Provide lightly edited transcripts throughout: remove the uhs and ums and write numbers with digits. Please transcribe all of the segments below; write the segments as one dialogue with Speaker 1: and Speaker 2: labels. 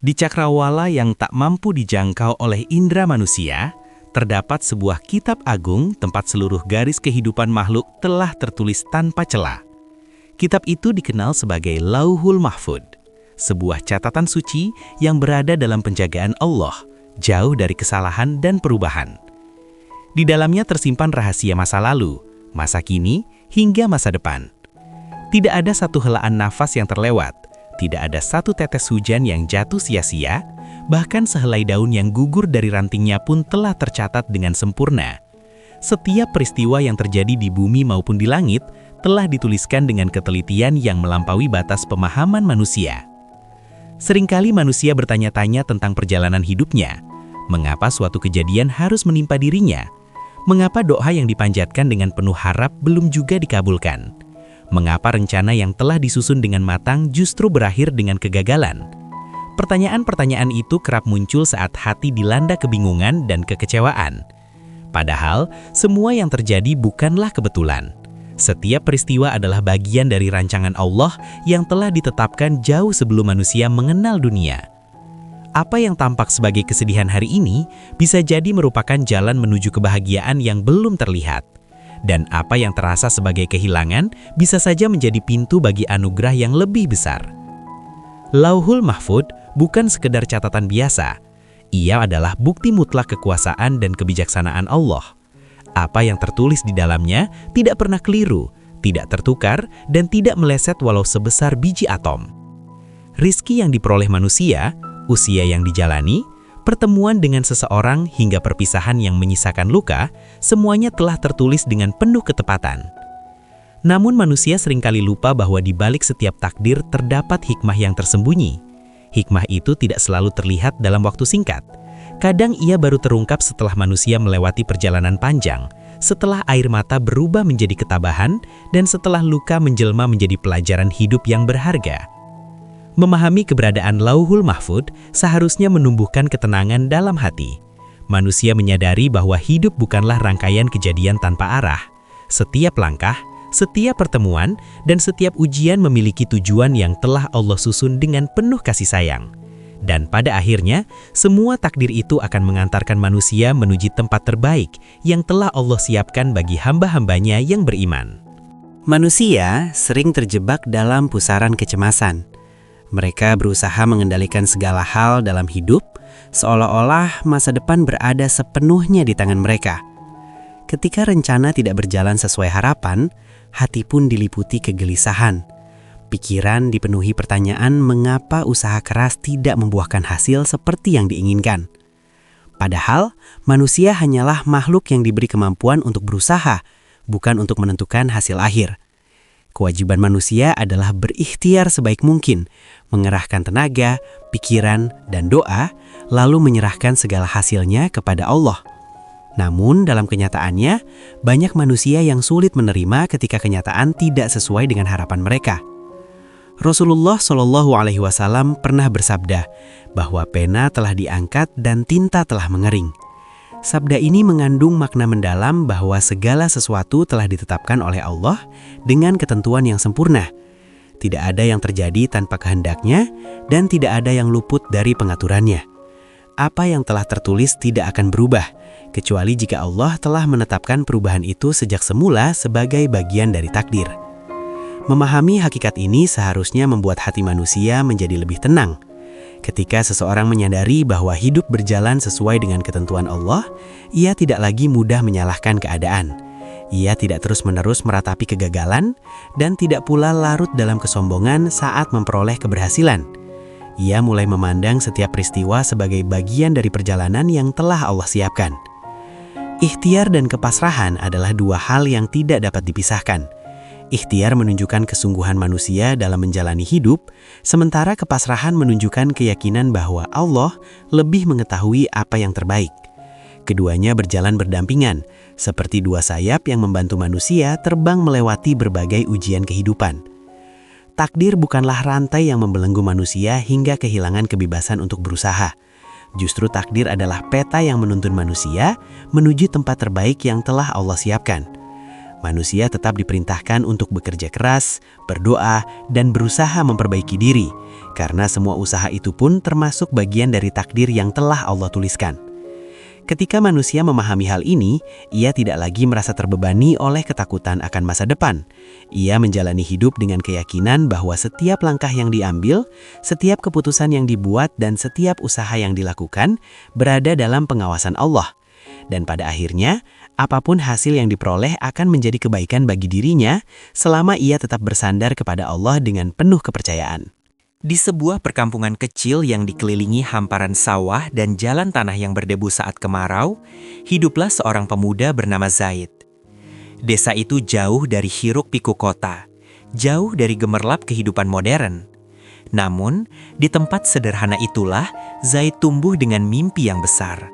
Speaker 1: Di cakrawala yang tak mampu dijangkau oleh indera manusia, terdapat sebuah kitab agung tempat seluruh garis kehidupan makhluk telah tertulis tanpa celah. Kitab itu dikenal sebagai Lauhul Mahfudz, sebuah catatan suci yang berada dalam penjagaan Allah, jauh dari kesalahan dan perubahan. Di dalamnya tersimpan rahasia masa lalu, masa kini, hingga masa depan. Tidak ada satu helaan nafas yang terlewat, tidak ada satu tetes hujan yang jatuh sia-sia, bahkan sehelai daun yang gugur dari rantingnya pun telah tercatat dengan sempurna. Setiap peristiwa yang terjadi di bumi maupun di langit telah dituliskan dengan ketelitian yang melampaui batas pemahaman manusia. Seringkali manusia bertanya-tanya tentang perjalanan hidupnya. Mengapa suatu kejadian harus menimpa dirinya? Mengapa doa yang dipanjatkan dengan penuh harap belum juga dikabulkan? Mengapa rencana yang telah disusun dengan matang justru berakhir dengan kegagalan? Pertanyaan-pertanyaan itu kerap muncul saat hati dilanda kebingungan dan kekecewaan. Padahal, semua yang terjadi bukanlah kebetulan. Setiap peristiwa adalah bagian dari rancangan Allah yang telah ditetapkan jauh sebelum manusia mengenal dunia. Apa yang tampak sebagai kesedihan hari ini bisa jadi merupakan jalan menuju kebahagiaan yang belum terlihat. Dan apa yang terasa sebagai kehilangan bisa saja menjadi pintu bagi anugerah yang lebih besar. Lauhul Mahfudz bukan sekedar catatan biasa. Ia adalah bukti mutlak kekuasaan dan kebijaksanaan Allah. Apa yang tertulis di dalamnya tidak pernah keliru, tidak tertukar, dan tidak meleset walau sebesar biji atom. Rizki yang diperoleh manusia, usia yang dijalani, pertemuan dengan seseorang hingga perpisahan yang menyisakan luka, semuanya telah tertulis dengan penuh ketepatan. Namun manusia seringkali lupa bahwa di balik setiap takdir terdapat hikmah yang tersembunyi. Hikmah itu tidak selalu terlihat dalam waktu singkat. Kadang ia baru terungkap setelah manusia melewati perjalanan panjang, setelah air mata berubah menjadi ketabahan, dan setelah luka menjelma menjadi pelajaran hidup yang berharga. Memahami keberadaan Lauhul Mahfudz seharusnya menumbuhkan ketenangan dalam hati. Manusia menyadari bahwa hidup bukanlah rangkaian kejadian tanpa arah. Setiap langkah, setiap pertemuan, dan setiap ujian memiliki tujuan yang telah Allah susun dengan penuh kasih sayang. Dan pada akhirnya, semua takdir itu akan mengantarkan manusia menuju tempat terbaik yang telah Allah siapkan bagi hamba-hambanya yang beriman.
Speaker 2: Manusia sering terjebak dalam pusaran kecemasan. Mereka berusaha mengendalikan segala hal dalam hidup, seolah-olah masa depan berada sepenuhnya di tangan mereka. Ketika rencana tidak berjalan sesuai harapan, hati pun diliputi kegelisahan. Pikiran dipenuhi pertanyaan mengapa usaha keras tidak membuahkan hasil seperti yang diinginkan. Padahal, manusia hanyalah makhluk yang diberi kemampuan untuk berusaha, bukan untuk menentukan hasil akhir. Kewajiban manusia adalah berikhtiar sebaik mungkin, mengerahkan tenaga, pikiran, dan doa, lalu menyerahkan segala hasilnya kepada Allah. Namun dalam kenyataannya, banyak manusia yang sulit menerima ketika kenyataan tidak sesuai dengan harapan mereka. Rasulullah SAW pernah bersabda bahwa pena telah diangkat dan tinta telah mengering. Sabda ini mengandung makna mendalam bahwa segala sesuatu telah ditetapkan oleh Allah dengan ketentuan yang sempurna. Tidak ada yang terjadi tanpa kehendaknya dan tidak ada yang luput dari pengaturannya. Apa yang telah tertulis tidak akan berubah, kecuali jika Allah telah menetapkan perubahan itu sejak semula sebagai bagian dari takdir. Memahami hakikat ini seharusnya membuat hati manusia menjadi lebih tenang. Ketika seseorang menyadari bahwa hidup berjalan sesuai dengan ketentuan Allah, ia tidak lagi mudah menyalahkan keadaan. Ia tidak terus-menerus meratapi kegagalan dan tidak pula larut dalam kesombongan saat memperoleh keberhasilan. Ia mulai memandang setiap peristiwa sebagai bagian dari perjalanan yang telah Allah siapkan. Ikhtiar dan kepasrahan adalah dua hal yang tidak dapat dipisahkan. Ikhtiar menunjukkan kesungguhan manusia dalam menjalani hidup, sementara kepasrahan menunjukkan keyakinan bahwa Allah lebih mengetahui apa yang terbaik. Keduanya berjalan berdampingan, seperti dua sayap yang membantu manusia terbang melewati berbagai ujian kehidupan. Takdir bukanlah rantai yang membelenggu manusia hingga kehilangan kebebasan untuk berusaha. Justru takdir adalah peta yang menuntun manusia menuju tempat terbaik yang telah Allah siapkan. Manusia tetap diperintahkan untuk bekerja keras, berdoa, dan berusaha memperbaiki diri, karena semua usaha itu pun termasuk bagian dari takdir yang telah Allah tuliskan. Ketika manusia memahami hal ini, ia tidak lagi merasa terbebani oleh ketakutan akan masa depan. Ia menjalani hidup dengan keyakinan bahwa setiap langkah yang diambil, setiap keputusan yang dibuat, dan setiap usaha yang dilakukan berada dalam pengawasan Allah. Dan pada akhirnya, apapun hasil yang diperoleh akan menjadi kebaikan bagi dirinya selama ia tetap bersandar kepada Allah dengan penuh kepercayaan.
Speaker 1: Di sebuah perkampungan kecil yang dikelilingi hamparan sawah dan jalan tanah yang berdebu saat kemarau, hiduplah seorang pemuda bernama Zaid. Desa itu jauh dari hiruk-pikuk kota, jauh dari gemerlap kehidupan modern. Namun, di tempat sederhana itulah Zaid tumbuh dengan mimpi yang besar.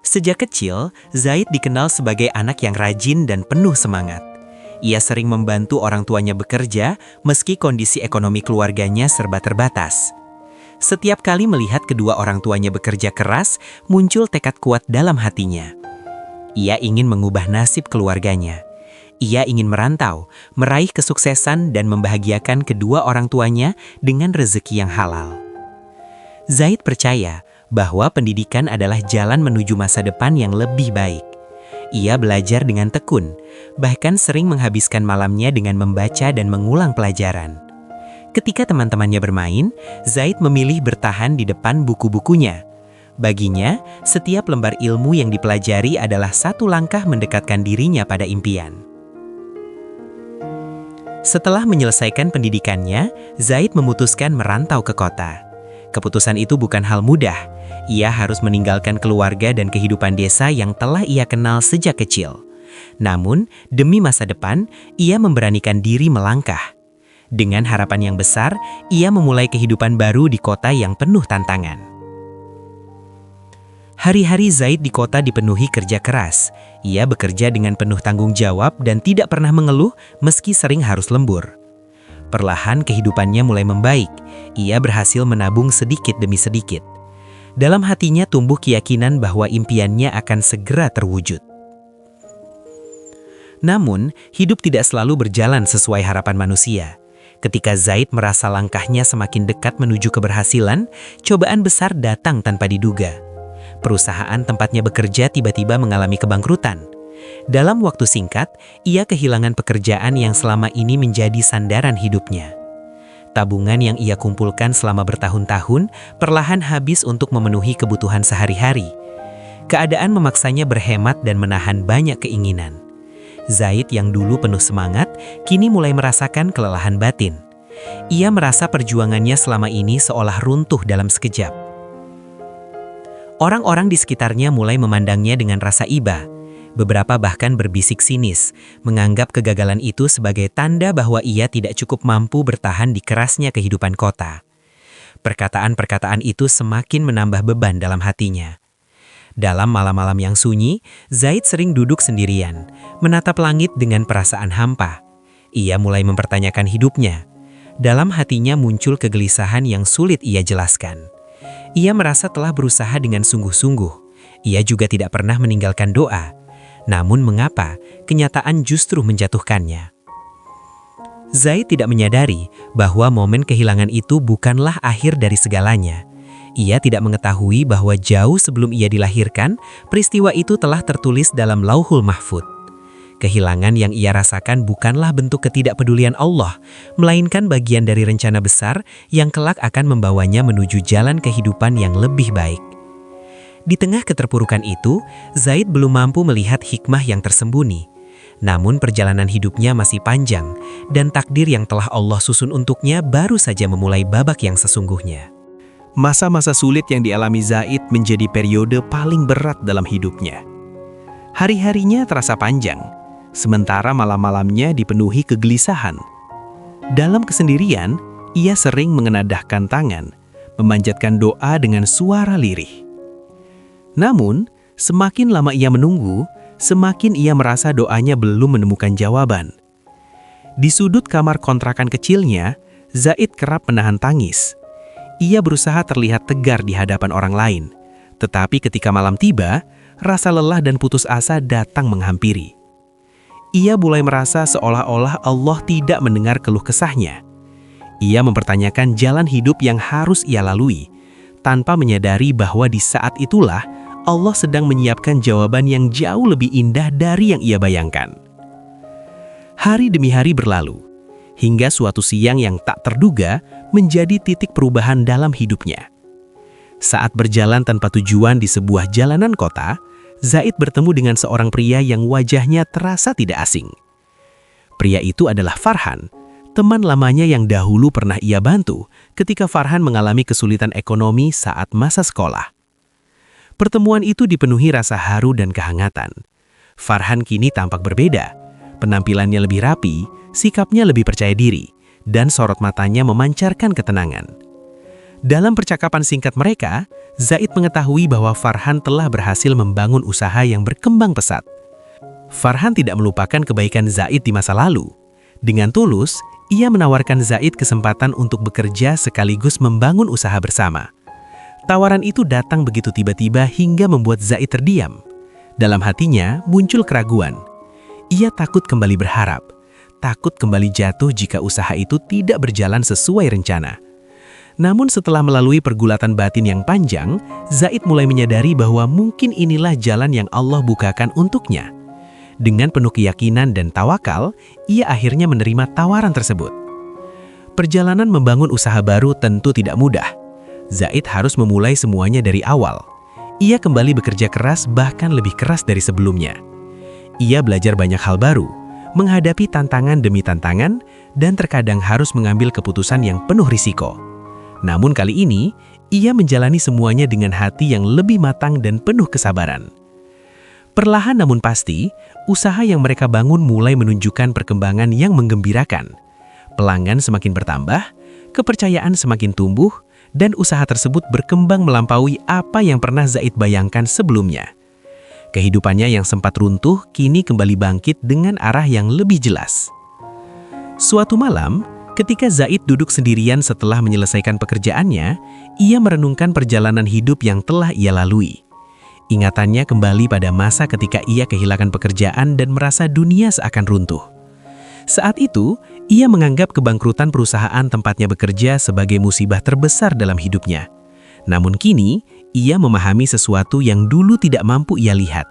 Speaker 1: Sejak kecil, Zaid dikenal sebagai anak yang rajin dan penuh semangat. Ia sering membantu orang tuanya bekerja meski kondisi ekonomi keluarganya serba terbatas. Setiap kali melihat kedua orang tuanya bekerja keras, muncul tekad kuat dalam hatinya. Ia ingin mengubah nasib keluarganya. Ia ingin merantau, meraih kesuksesan dan membahagiakan kedua orang tuanya dengan rezeki yang halal. Zaid percaya bahwa pendidikan adalah jalan menuju masa depan yang lebih baik. Ia belajar dengan tekun, bahkan sering menghabiskan malamnya dengan membaca dan mengulang pelajaran. Ketika teman-temannya bermain, Zaid memilih bertahan di depan buku-bukunya. Baginya, setiap lembar ilmu yang dipelajari adalah satu langkah mendekatkan dirinya pada impian. Setelah menyelesaikan pendidikannya, Zaid memutuskan merantau ke kota. Keputusan itu bukan hal mudah. Ia harus meninggalkan keluarga dan kehidupan desa yang telah ia kenal sejak kecil. Namun, demi masa depan, ia memberanikan diri melangkah. Dengan harapan yang besar, ia memulai kehidupan baru di kota yang penuh tantangan. Hari-hari Zaid di kota dipenuhi kerja keras. Ia bekerja dengan penuh tanggung jawab dan tidak pernah mengeluh meski sering harus lembur. Perlahan kehidupannya mulai membaik. Ia berhasil menabung sedikit demi sedikit. Dalam hatinya tumbuh keyakinan bahwa impiannya akan segera terwujud. Namun, hidup tidak selalu berjalan sesuai harapan manusia. Ketika Zaid merasa langkahnya semakin dekat menuju keberhasilan, cobaan besar datang tanpa diduga. Perusahaan tempatnya bekerja tiba-tiba mengalami kebangkrutan. Dalam waktu singkat, ia kehilangan pekerjaan yang selama ini menjadi sandaran hidupnya. Tabungan yang ia kumpulkan selama bertahun-tahun perlahan habis untuk memenuhi kebutuhan sehari-hari. Keadaan memaksanya berhemat dan menahan banyak keinginan. Zaid yang dulu penuh semangat, kini mulai merasakan kelelahan batin. Ia merasa perjuangannya selama ini seolah runtuh dalam sekejap. Orang-orang di sekitarnya mulai memandangnya dengan rasa iba. Beberapa bahkan berbisik sinis, menganggap kegagalan itu sebagai tanda bahwa ia tidak cukup mampu bertahan di kerasnya kehidupan kota. Perkataan-perkataan itu semakin menambah beban dalam hatinya. Dalam malam-malam yang sunyi, Zaid sering duduk sendirian, menatap langit dengan perasaan hampa. Ia mulai mempertanyakan hidupnya. Dalam hatinya muncul kegelisahan yang sulit ia jelaskan. Ia merasa telah berusaha dengan sungguh-sungguh. Ia juga tidak pernah meninggalkan doa. Namun mengapa kenyataan justru menjatuhkannya? Zaid tidak menyadari bahwa momen kehilangan itu bukanlah akhir dari segalanya. Ia tidak mengetahui bahwa jauh sebelum ia dilahirkan, peristiwa itu telah tertulis dalam Lauhul Mahfuz. Kehilangan yang ia rasakan bukanlah bentuk ketidakpedulian Allah, melainkan bagian dari rencana besar yang kelak akan membawanya menuju jalan kehidupan yang lebih baik. Di tengah keterpurukan itu, Zaid belum mampu melihat hikmah yang tersembunyi. Namun perjalanan hidupnya masih panjang, dan takdir yang telah Allah susun untuknya baru saja memulai babak yang sesungguhnya.
Speaker 3: Masa-masa sulit yang dialami Zaid menjadi periode paling berat dalam hidupnya. Hari-harinya terasa panjang, sementara malam-malamnya dipenuhi kegelisahan. Dalam kesendirian, ia sering mengenadahkan tangan, memanjatkan doa dengan suara lirih. Namun, semakin lama ia menunggu, semakin ia merasa doanya belum menemukan jawaban. Di sudut kamar kontrakan kecilnya, Zaid kerap menahan tangis. Ia berusaha terlihat tegar di hadapan orang lain. Tetapi ketika malam tiba, rasa lelah dan putus asa datang menghampiri. ia mulai merasa seolah-olah Allah tidak mendengar keluh kesahnya. Ia mempertanyakan jalan hidup yang harus ia lalui, tanpa menyadari bahwa di saat itulah Allah sedang menyiapkan jawaban yang jauh lebih indah dari yang ia bayangkan. Hari demi hari berlalu, hingga suatu siang yang tak terduga menjadi titik perubahan dalam hidupnya. Saat berjalan tanpa tujuan di sebuah jalanan kota, Zaid bertemu dengan seorang pria yang wajahnya terasa tidak asing. Pria itu adalah Farhan, teman lamanya yang dahulu pernah ia bantu ketika Farhan mengalami kesulitan ekonomi saat masa sekolah. Pertemuan itu dipenuhi rasa haru dan kehangatan. Farhan kini tampak berbeda. Penampilannya lebih rapi, sikapnya lebih percaya diri, dan sorot matanya memancarkan ketenangan. Dalam percakapan singkat mereka, Zaid mengetahui bahwa Farhan telah berhasil membangun usaha yang berkembang pesat. Farhan tidak melupakan kebaikan Zaid di masa lalu. Dengan tulus, ia menawarkan Zaid kesempatan untuk bekerja sekaligus membangun usaha bersama. Tawaran itu datang begitu tiba-tiba hingga membuat Zaid terdiam. Dalam hatinya muncul keraguan. Ia takut kembali berharap, takut kembali jatuh jika usaha itu tidak berjalan sesuai rencana. Namun setelah melalui pergulatan batin yang panjang, Zaid mulai menyadari bahwa mungkin inilah jalan yang Allah bukakan untuknya. Dengan penuh keyakinan dan tawakal, ia akhirnya menerima tawaran tersebut. Perjalanan membangun usaha baru tentu tidak mudah. Zaid harus memulai semuanya dari awal. Ia kembali bekerja keras, bahkan lebih keras dari sebelumnya. Ia belajar banyak hal baru, menghadapi tantangan demi tantangan, dan terkadang harus mengambil keputusan yang penuh risiko. Namun kali ini, ia menjalani semuanya dengan hati yang lebih matang dan penuh kesabaran. Perlahan namun pasti, usaha yang mereka bangun mulai menunjukkan perkembangan yang menggembirakan. Pelanggan semakin bertambah, kepercayaan semakin tumbuh, dan usaha tersebut berkembang melampaui apa yang pernah Zaid bayangkan sebelumnya. Kehidupannya yang sempat runtuh kini kembali bangkit dengan arah yang lebih jelas. Suatu malam, ketika Zaid duduk sendirian setelah menyelesaikan pekerjaannya, ia merenungkan perjalanan hidup yang telah ia lalui. Ingatannya kembali pada masa ketika ia kehilangan pekerjaan dan merasa dunia seakan runtuh. Saat itu, ia menganggap kebangkrutan perusahaan tempatnya bekerja sebagai musibah terbesar dalam hidupnya. Namun kini, ia memahami sesuatu yang dulu tidak mampu ia lihat.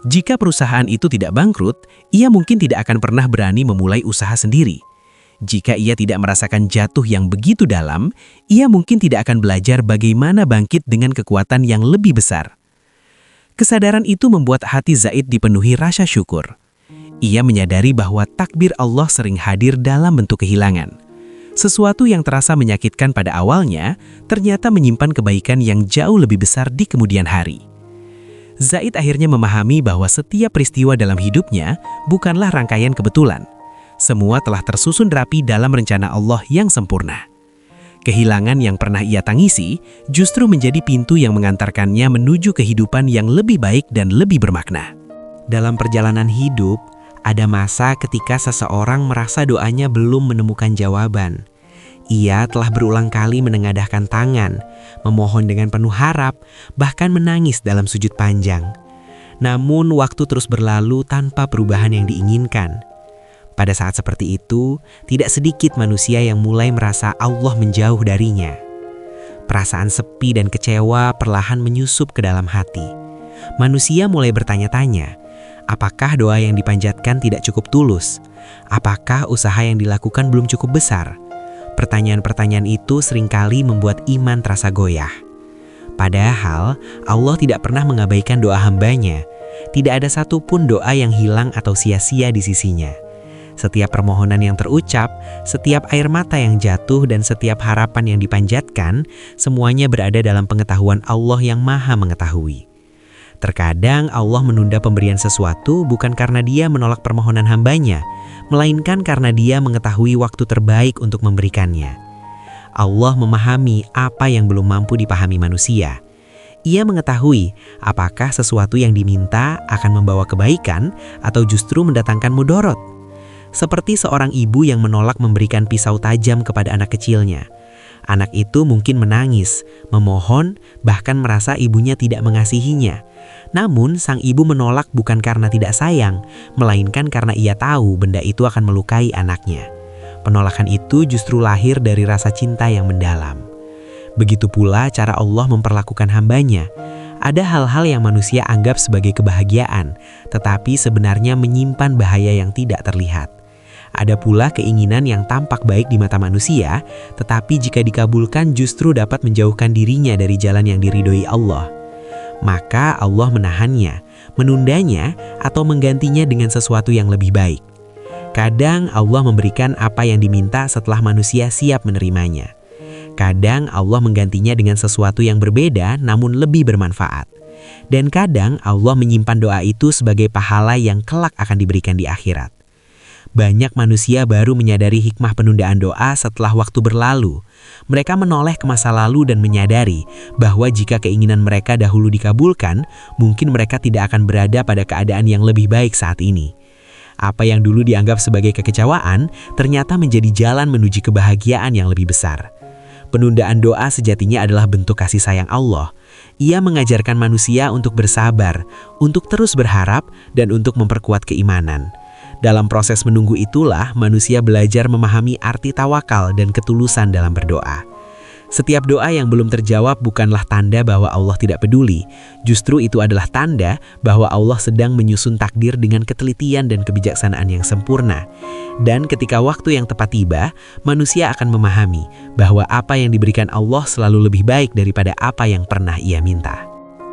Speaker 3: Jika perusahaan itu tidak bangkrut, ia mungkin tidak akan pernah berani memulai usaha sendiri. Jika ia tidak merasakan jatuh yang begitu dalam, ia mungkin tidak akan belajar bagaimana bangkit dengan kekuatan yang lebih besar. Kesadaran itu membuat hati Zaid dipenuhi rasa syukur. Ia menyadari bahwa takdir Allah sering hadir dalam bentuk kehilangan. Sesuatu yang terasa menyakitkan pada awalnya, ternyata menyimpan kebaikan yang jauh lebih besar di kemudian hari. Zaid akhirnya memahami bahwa setiap peristiwa dalam hidupnya bukanlah rangkaian kebetulan. Semua telah tersusun rapi dalam rencana Allah yang sempurna. Kehilangan yang pernah ia tangisi justru menjadi pintu yang mengantarkannya menuju kehidupan yang lebih baik dan lebih bermakna.
Speaker 2: Dalam perjalanan hidup, ada masa ketika seseorang merasa doanya belum menemukan jawaban. Ia telah berulang kali menengadahkan tangan, memohon dengan penuh harap, bahkan menangis dalam sujud panjang. Namun waktu terus berlalu tanpa perubahan yang diinginkan. Pada saat seperti itu, tidak sedikit manusia yang mulai merasa Allah menjauh darinya. Perasaan sepi dan kecewa perlahan menyusup ke dalam hati. Manusia mulai bertanya-tanya, apakah doa yang dipanjatkan tidak cukup tulus? Apakah usaha yang dilakukan belum cukup besar? Pertanyaan-pertanyaan itu seringkali membuat iman terasa goyah. Padahal, Allah tidak pernah mengabaikan doa hambanya. Tidak ada satupun doa yang hilang atau sia-sia di sisinya. Setiap permohonan yang terucap, setiap air mata yang jatuh, dan setiap harapan yang dipanjatkan, semuanya berada dalam pengetahuan Allah yang Maha Mengetahui. Terkadang Allah menunda pemberian sesuatu bukan karena Dia menolak permohonan hambanya, melainkan karena Dia mengetahui waktu terbaik untuk memberikannya. Allah memahami apa yang belum mampu dipahami manusia. Ia mengetahui apakah sesuatu yang diminta akan membawa kebaikan atau justru mendatangkan mudorot. Seperti seorang ibu yang menolak memberikan pisau tajam kepada anak kecilnya. Anak itu mungkin menangis, memohon, bahkan merasa ibunya tidak mengasihinya. Namun, sang ibu menolak bukan karena tidak sayang, melainkan karena ia tahu benda itu akan melukai anaknya. Penolakan itu justru lahir dari rasa cinta yang mendalam. Begitu pula cara Allah memperlakukan hambanya. Ada hal-hal yang manusia anggap sebagai kebahagiaan, tetapi sebenarnya menyimpan bahaya yang tidak terlihat. Ada pula keinginan yang tampak baik di mata manusia, tetapi jika dikabulkan justru dapat menjauhkan dirinya dari jalan yang diridhoi Allah. Maka Allah menahannya, menundanya, atau menggantinya dengan sesuatu yang lebih baik. Kadang Allah memberikan apa yang diminta setelah manusia siap menerimanya. Kadang Allah menggantinya dengan sesuatu yang berbeda namun lebih bermanfaat. Dan kadang Allah menyimpan doa itu sebagai pahala yang kelak akan diberikan di akhirat. Banyak manusia baru menyadari hikmah penundaan doa setelah waktu berlalu. Mereka menoleh ke masa lalu dan menyadari bahwa jika keinginan mereka dahulu dikabulkan, mungkin mereka tidak akan berada pada keadaan yang lebih baik saat ini. Apa yang dulu dianggap sebagai kekecewaan, ternyata menjadi jalan menuju kebahagiaan yang lebih besar. Penundaan doa sejatinya adalah bentuk kasih sayang Allah. Ia mengajarkan manusia untuk bersabar, untuk terus berharap, dan untuk memperkuat keimanan. Dalam proses menunggu itulah manusia belajar memahami arti tawakal dan ketulusan dalam berdoa. Setiap doa yang belum terjawab bukanlah tanda bahwa Allah tidak peduli. Justru itu adalah tanda bahwa Allah sedang menyusun takdir dengan ketelitian dan kebijaksanaan yang sempurna. Dan ketika waktu yang tepat tiba, manusia akan memahami bahwa apa yang diberikan Allah selalu lebih baik daripada apa yang pernah ia minta.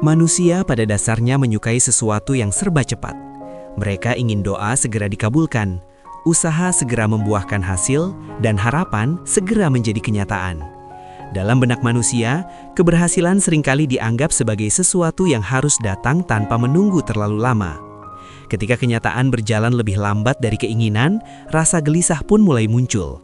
Speaker 3: Manusia pada dasarnya menyukai sesuatu yang serba cepat. Mereka ingin doa segera dikabulkan, usaha segera membuahkan hasil, dan harapan segera menjadi kenyataan. Dalam benak manusia, keberhasilan seringkali dianggap sebagai sesuatu yang harus datang tanpa menunggu terlalu lama. Ketika kenyataan berjalan lebih lambat dari keinginan, rasa gelisah pun mulai muncul.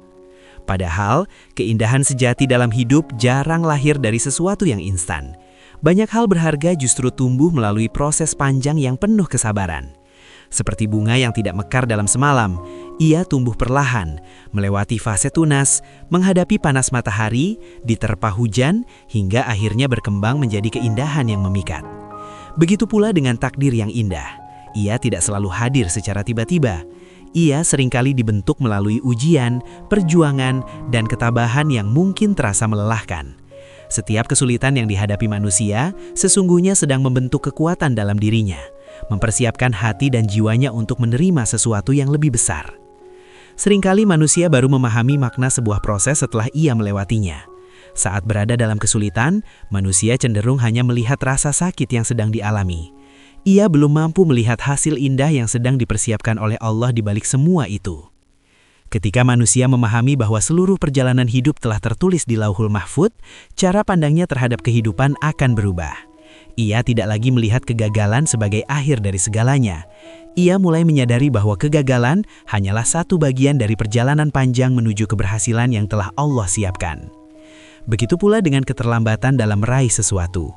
Speaker 3: Padahal, keindahan sejati dalam hidup jarang lahir dari sesuatu yang instan. Banyak hal berharga justru tumbuh melalui proses panjang yang penuh kesabaran. Seperti bunga yang tidak mekar dalam semalam, ia tumbuh perlahan, melewati fase tunas, menghadapi panas matahari, diterpa hujan, hingga akhirnya berkembang menjadi keindahan yang memikat. Begitu pula dengan takdir yang indah. Ia tidak selalu hadir secara tiba-tiba. Ia seringkali dibentuk melalui ujian, perjuangan, dan ketabahan yang mungkin terasa melelahkan. Setiap kesulitan yang dihadapi manusia sesungguhnya sedang membentuk kekuatan dalam dirinya, mempersiapkan hati dan jiwanya untuk menerima sesuatu yang lebih besar. Seringkali manusia baru memahami makna sebuah proses setelah ia melewatinya. Saat berada dalam kesulitan, manusia cenderung hanya melihat rasa sakit yang sedang dialami. Ia belum mampu melihat hasil indah yang sedang dipersiapkan oleh Allah di balik semua itu. Ketika manusia memahami bahwa seluruh perjalanan hidup telah tertulis di Lauhul Mahfudz, cara pandangnya terhadap kehidupan akan berubah. Ia tidak lagi melihat kegagalan sebagai akhir dari segalanya. Ia mulai menyadari bahwa kegagalan hanyalah satu bagian dari perjalanan panjang menuju keberhasilan yang telah Allah siapkan. Begitu pula dengan keterlambatan dalam meraih sesuatu.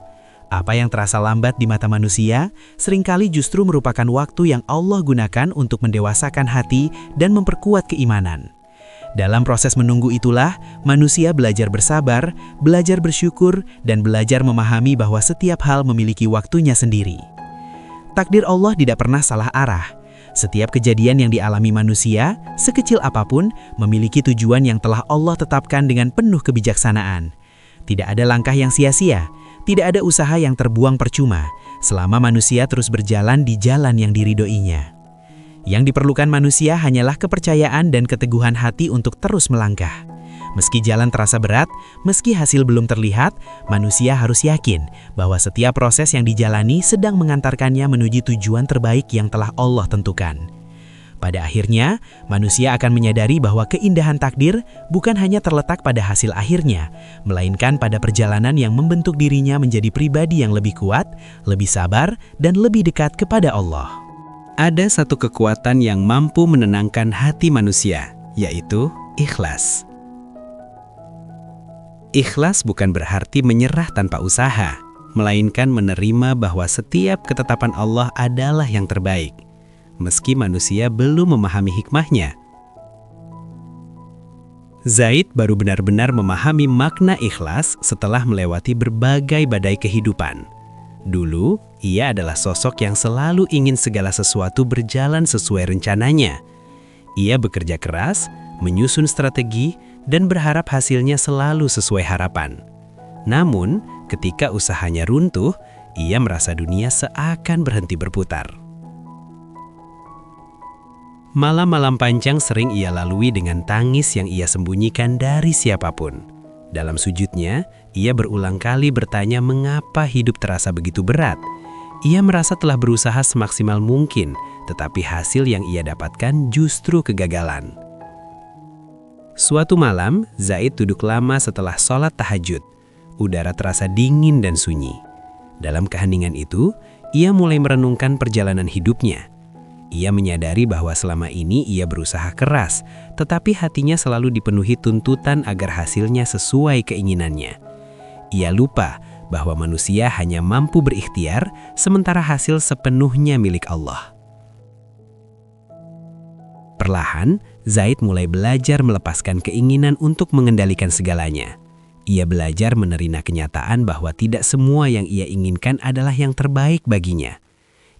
Speaker 3: Apa yang terasa lambat di mata manusia, seringkali justru merupakan waktu yang Allah gunakan untuk mendewasakan hati dan memperkuat keimanan. Dalam proses menunggu itulah, manusia belajar bersabar, belajar bersyukur, dan belajar memahami bahwa setiap hal memiliki waktunya sendiri. Takdir Allah tidak pernah salah arah. Setiap kejadian yang dialami manusia, sekecil apapun, memiliki tujuan yang telah Allah tetapkan dengan penuh kebijaksanaan. Tidak ada langkah yang sia-sia. Tidak ada usaha yang terbuang percuma, selama manusia terus berjalan di jalan yang diridhoinya. Yang diperlukan manusia hanyalah kepercayaan dan keteguhan hati untuk terus melangkah. Meski jalan terasa berat, meski hasil belum terlihat, manusia harus yakin bahwa setiap proses yang dijalani sedang mengantarkannya menuju tujuan terbaik yang telah Allah tentukan. Pada akhirnya, manusia akan menyadari bahwa keindahan takdir bukan hanya terletak pada hasil akhirnya, melainkan pada perjalanan yang membentuk dirinya menjadi pribadi yang lebih kuat, lebih sabar, dan lebih dekat kepada Allah. Ada satu kekuatan yang mampu menenangkan hati manusia, yaitu ikhlas. Ikhlas bukan berarti menyerah tanpa usaha, melainkan menerima bahwa setiap ketetapan Allah adalah yang terbaik. Meski manusia belum memahami hikmahnya. Zaid baru benar-benar memahami makna ikhlas setelah melewati berbagai badai kehidupan. Dulu, ia adalah sosok yang selalu ingin segala sesuatu berjalan sesuai rencananya. Ia bekerja keras, menyusun strategi, dan berharap hasilnya selalu sesuai harapan. Namun, ketika usahanya runtuh, ia merasa dunia seakan berhenti berputar. Malam-malam panjang sering ia lalui dengan tangis yang ia sembunyikan dari siapapun. Dalam sujudnya, ia berulang kali bertanya mengapa hidup terasa begitu berat. Ia merasa telah berusaha semaksimal mungkin, tetapi hasil yang ia dapatkan justru kegagalan. Suatu malam, Zaid duduk lama setelah sholat tahajud. Udara terasa dingin dan sunyi. Dalam keheningan itu, ia mulai merenungkan perjalanan hidupnya. Ia menyadari bahwa selama ini ia berusaha keras, tetapi hatinya selalu dipenuhi tuntutan agar hasilnya sesuai keinginannya. Ia lupa bahwa manusia hanya mampu berikhtiar, sementara hasil sepenuhnya milik Allah. Perlahan, Zaid mulai belajar melepaskan keinginan untuk mengendalikan segalanya. Ia belajar menerima kenyataan bahwa tidak semua yang ia inginkan adalah yang terbaik baginya.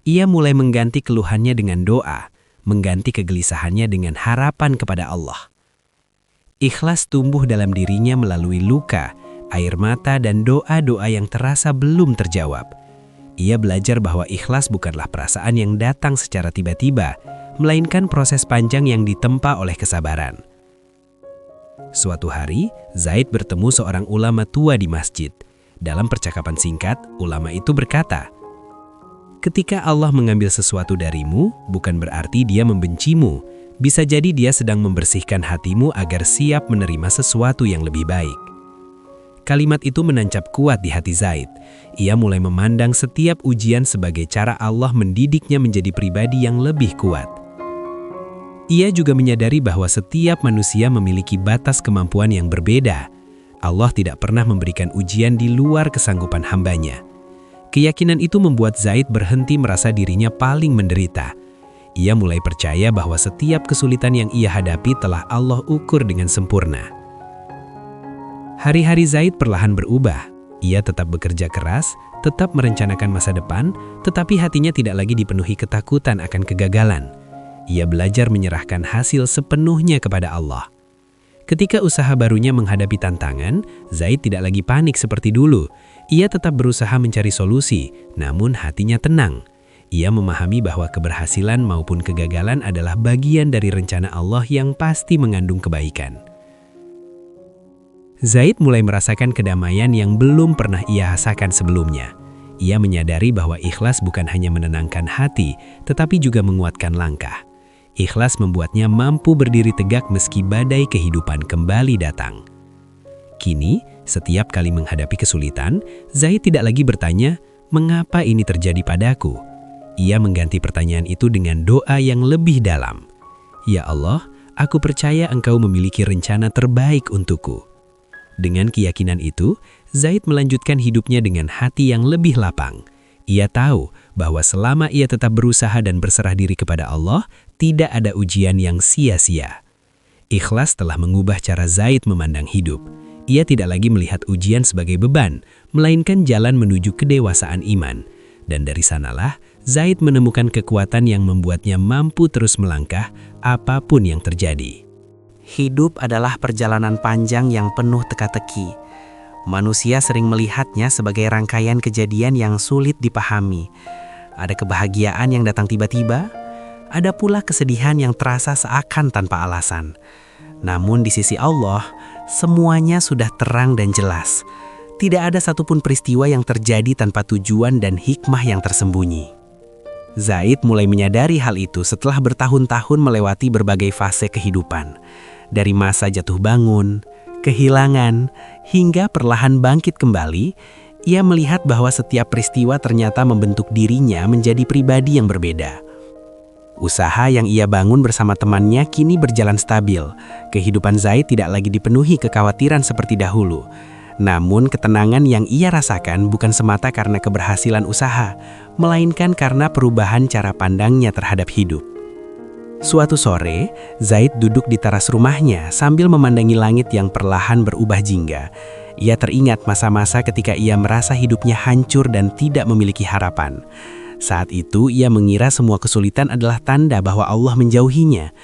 Speaker 3: Ia mulai mengganti keluhannya dengan doa, mengganti kegelisahannya dengan harapan kepada Allah. Ikhlas tumbuh dalam dirinya melalui luka, air mata, dan doa-doa yang terasa belum terjawab. Ia belajar bahwa ikhlas bukanlah perasaan yang datang secara tiba-tiba, melainkan proses panjang yang ditempa oleh kesabaran. Suatu hari, Zaid bertemu seorang ulama tua di masjid. Dalam percakapan singkat, ulama itu berkata, "Ketika Allah mengambil sesuatu darimu, bukan berarti Dia membencimu. Bisa jadi Dia sedang membersihkan hatimu agar siap menerima sesuatu yang lebih baik." Kalimat itu menancap kuat di hati Zaid. Ia mulai memandang setiap ujian sebagai cara Allah mendidiknya menjadi pribadi yang lebih kuat. Ia juga menyadari bahwa setiap manusia memiliki batas kemampuan yang berbeda. Allah tidak pernah memberikan ujian di luar kesanggupan hambanya. Keyakinan itu membuat Zaid berhenti merasa dirinya paling menderita. Ia mulai percaya bahwa setiap kesulitan yang ia hadapi telah Allah ukur dengan sempurna. Hari-hari Zaid perlahan berubah. Ia tetap bekerja keras, tetap merencanakan masa depan, tetapi hatinya tidak lagi dipenuhi ketakutan akan kegagalan. Ia belajar menyerahkan hasil sepenuhnya kepada Allah. Ketika usaha barunya menghadapi tantangan, Zaid tidak lagi panik seperti dulu. Ia tetap berusaha mencari solusi, namun hatinya tenang. Ia memahami bahwa keberhasilan maupun kegagalan adalah bagian dari rencana Allah yang pasti mengandung kebaikan. Zaid mulai merasakan kedamaian yang belum pernah ia rasakan sebelumnya. Ia menyadari bahwa ikhlas bukan hanya menenangkan hati, tetapi juga menguatkan langkah. Ikhlas membuatnya mampu berdiri tegak meski badai kehidupan kembali datang. Kini, setiap kali menghadapi kesulitan, Zaid tidak lagi bertanya, "Mengapa ini terjadi padaku?" Ia mengganti pertanyaan itu dengan doa yang lebih dalam. "Ya Allah, aku percaya Engkau memiliki rencana terbaik untukku." Dengan keyakinan itu, Zaid melanjutkan hidupnya dengan hati yang lebih lapang. Ia tahu bahwa selama ia tetap berusaha dan berserah diri kepada Allah, tidak ada ujian yang sia-sia. Ikhlas telah mengubah cara Zaid memandang hidup. Ia tidak lagi melihat ujian sebagai beban, melainkan jalan menuju kedewasaan iman. Dan dari sanalah, Zaid menemukan kekuatan yang membuatnya mampu terus melangkah apapun yang terjadi.
Speaker 2: Hidup adalah perjalanan panjang yang penuh teka-teki. Manusia sering melihatnya sebagai rangkaian kejadian yang sulit dipahami. Ada kebahagiaan yang datang tiba-tiba, ada pula kesedihan yang terasa seakan tanpa alasan. Namun di sisi Allah, semuanya sudah terang dan jelas. Tidak ada satupun peristiwa yang terjadi tanpa tujuan dan hikmah yang tersembunyi. Zaid mulai menyadari hal itu setelah bertahun-tahun melewati berbagai fase kehidupan. Dari masa jatuh bangun, kehilangan, hingga perlahan bangkit kembali, ia melihat bahwa setiap peristiwa ternyata membentuk dirinya menjadi pribadi yang berbeda. Usaha yang ia bangun bersama temannya kini berjalan stabil. Kehidupan Zaid tidak lagi dipenuhi kekhawatiran seperti dahulu. Namun ketenangan yang ia rasakan bukan semata karena keberhasilan usaha, melainkan karena perubahan cara pandangnya terhadap hidup.
Speaker 3: Suatu sore, Zaid duduk di teras rumahnya sambil memandangi langit yang perlahan berubah jingga. Ia teringat masa-masa ketika ia merasa hidupnya hancur dan tidak memiliki harapan. Saat itu ia mengira semua kesulitan adalah tanda bahwa Allah menjauhinya.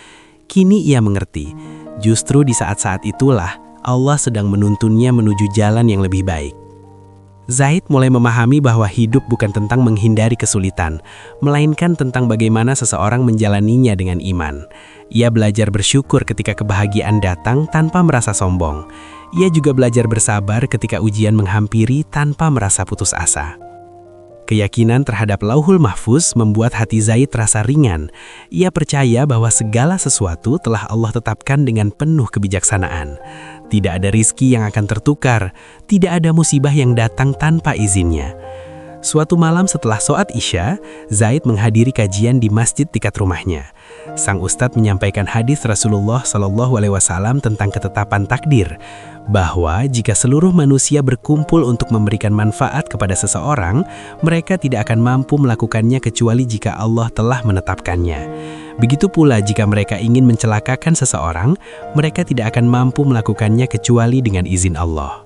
Speaker 3: Kini ia mengerti, justru di saat-saat itulah Allah sedang menuntunnya menuju jalan yang lebih baik. Zaid mulai memahami bahwa hidup bukan tentang menghindari kesulitan, melainkan tentang bagaimana seseorang menjalaninya dengan iman. Ia belajar bersyukur ketika kebahagiaan datang tanpa merasa sombong. Ia juga belajar bersabar ketika ujian menghampiri tanpa merasa putus asa. Keyakinan terhadap Lauhul Mahfuz membuat hati Zaid terasa ringan. Ia percaya bahwa segala sesuatu telah Allah tetapkan dengan penuh kebijaksanaan. Tidak ada rizki yang akan tertukar, tidak ada musibah yang datang tanpa izinnya. Suatu malam setelah sholat Isya, Zaid menghadiri kajian di masjid dekat rumahnya. Sang ustadz menyampaikan hadis Rasulullah SAW tentang ketetapan takdir, bahwa jika seluruh manusia berkumpul untuk memberikan manfaat kepada seseorang, mereka tidak akan mampu melakukannya kecuali jika Allah telah menetapkannya. Begitu pula jika mereka ingin mencelakakan seseorang, mereka tidak akan mampu melakukannya kecuali dengan izin Allah.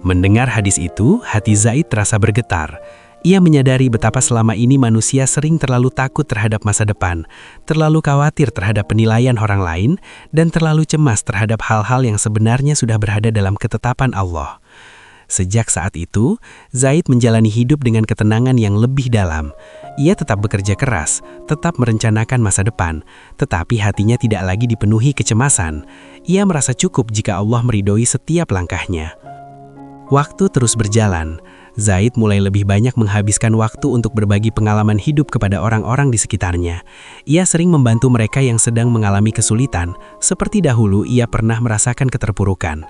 Speaker 3: Mendengar hadis itu, hati Zaid terasa bergetar. Ia menyadari betapa selama ini manusia sering terlalu takut terhadap masa depan, terlalu khawatir terhadap penilaian orang lain, dan terlalu cemas terhadap hal-hal yang sebenarnya sudah berada dalam ketetapan Allah. Sejak saat itu, Zaid menjalani hidup dengan ketenangan yang lebih dalam. Ia tetap bekerja keras, tetap merencanakan masa depan, tetapi hatinya tidak lagi dipenuhi kecemasan. Ia merasa cukup jika Allah meridhoi setiap langkahnya. Waktu terus berjalan. Zaid mulai lebih banyak menghabiskan waktu untuk berbagi pengalaman hidup kepada orang-orang di sekitarnya. Ia sering membantu mereka yang sedang mengalami kesulitan, seperti dahulu ia pernah merasakan keterpurukan.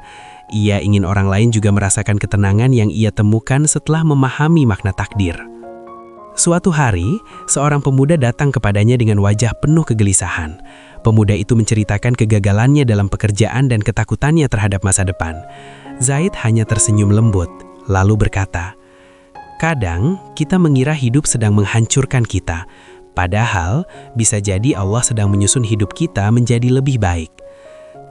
Speaker 3: Ia ingin orang lain juga merasakan ketenangan yang ia temukan setelah memahami makna takdir. Suatu hari, seorang pemuda datang kepadanya dengan wajah penuh kegelisahan. Pemuda itu menceritakan kegagalannya dalam pekerjaan dan ketakutannya terhadap masa depan. Zaid hanya tersenyum lembut, lalu berkata, "Kadang kita mengira hidup sedang menghancurkan kita, padahal bisa jadi Allah sedang menyusun hidup kita menjadi lebih baik."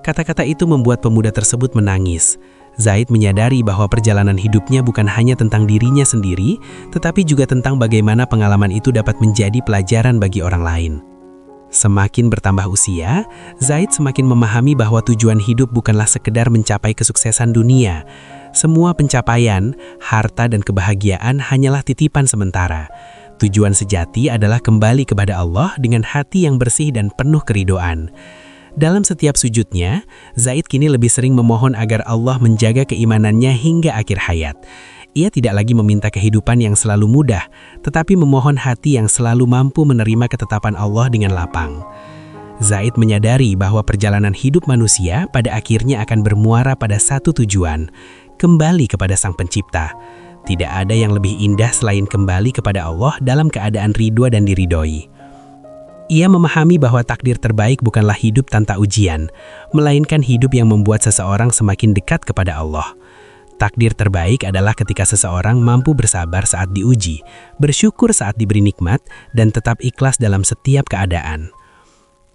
Speaker 3: Kata-kata itu membuat pemuda tersebut menangis. Zaid menyadari bahwa perjalanan hidupnya bukan hanya tentang dirinya sendiri, tetapi juga tentang bagaimana pengalaman itu dapat menjadi pelajaran bagi orang lain. Semakin bertambah usia, Zaid semakin memahami bahwa tujuan hidup bukanlah sekedar mencapai kesuksesan dunia. Semua pencapaian, harta dan kebahagiaan hanyalah titipan sementara. Tujuan sejati adalah kembali kepada Allah dengan hati yang bersih dan penuh keridhaan. Dalam setiap sujudnya, Zaid kini lebih sering memohon agar Allah menjaga keimanannya hingga akhir hayat. Ia tidak lagi meminta kehidupan yang selalu mudah, tetapi memohon hati yang selalu mampu menerima ketetapan Allah dengan lapang. Zaid menyadari bahwa perjalanan hidup manusia pada akhirnya akan bermuara pada satu tujuan, kembali kepada Sang Pencipta. Tidak ada yang lebih indah selain kembali kepada Allah dalam keadaan ridha dan diridhoi. Ia memahami bahwa takdir terbaik bukanlah hidup tanpa ujian, melainkan hidup yang membuat seseorang semakin dekat kepada Allah. Takdir terbaik adalah ketika seseorang mampu bersabar saat diuji, bersyukur saat diberi nikmat, dan tetap ikhlas dalam setiap keadaan.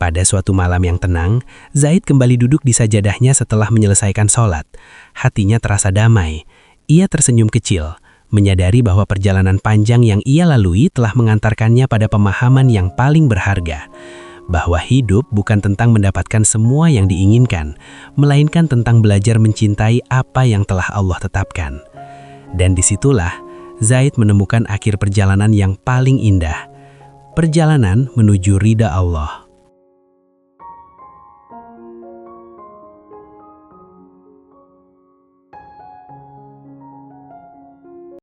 Speaker 3: Pada suatu malam yang tenang, Zaid kembali duduk di sajadahnya setelah menyelesaikan sholat. Hatinya terasa damai. Ia tersenyum kecil, menyadari bahwa perjalanan panjang yang ia lalui telah mengantarkannya pada pemahaman yang paling berharga. Bahwa hidup bukan tentang mendapatkan semua yang diinginkan, melainkan tentang belajar mencintai apa yang telah Allah tetapkan. Dan disitulah, Zaid menemukan akhir perjalanan yang paling indah. Perjalanan menuju ridha Allah.